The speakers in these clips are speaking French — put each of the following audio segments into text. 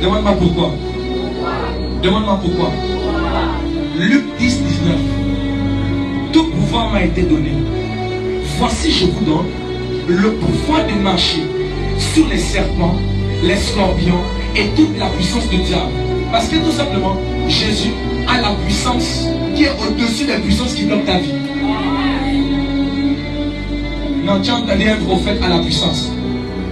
Demande-moi pourquoi. Demande-moi pourquoi. Luc 10, 19. Tout pouvoir m'a été donné. Voici, je vous donne le pouvoir de marcher sur les serpents, les scorpions et toute la puissance du diable. Parce que tout simplement, Jésus a la puissance qui est au-dessus des puissances qui bloquent ta vie. Non, tu as entendu un prophète à la puissance.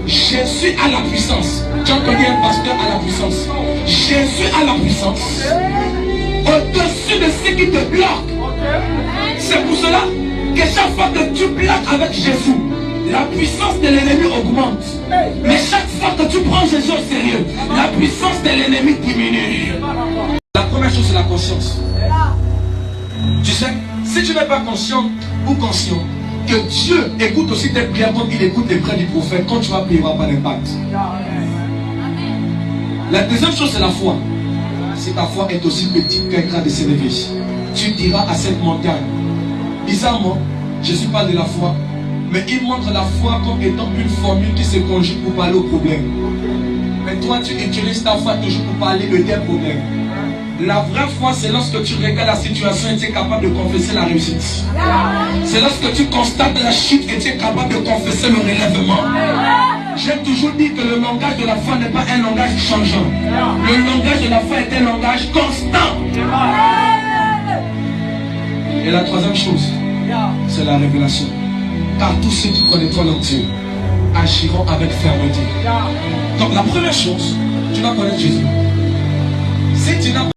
Jésus a la puissance. Tu as entendu un pasteur à la puissance. Jésus a la puissance. Au-dessus de ce qui te bloque. C'est pour cela que chaque fois que tu bloques avec Jésus, la puissance de l'ennemi augmente. Mais chaque fois que tu prends Jésus au sérieux, la puissance de l'ennemi diminue. La première chose, c'est la conscience. Tu sais, si tu n'es pas conscient ou conscient que Dieu écoute aussi tes prières comme il écoute les prières du prophète, quand tu vas prier, il n'y aura pas d'impact. La deuxième chose, c'est la foi. Si ta foi est aussi petite qu'un grain de sénévé, tu diras à cette montagne. Bizarrement, Jésus parle de la foi, mais il montre la foi comme étant une formule qui se conjugue pour parler au problème. Mais toi, tu utilises ta foi toujours pour parler de tes problèmes. La vraie foi, c'est lorsque tu regardes la situation et tu es capable de confesser la réussite. C'est lorsque tu constates la chute et tu es capable de confesser le relèvement. J'ai toujours dit que le langage de la foi n'est pas un langage changeant. Le langage de la foi est un langage constant. Et la troisième chose, c'est la révélation. Car tous ceux qui connaîtront leur Dieu agiront avec fermeté. Donc la première chose, tu dois connaître Jésus. Si tu n'as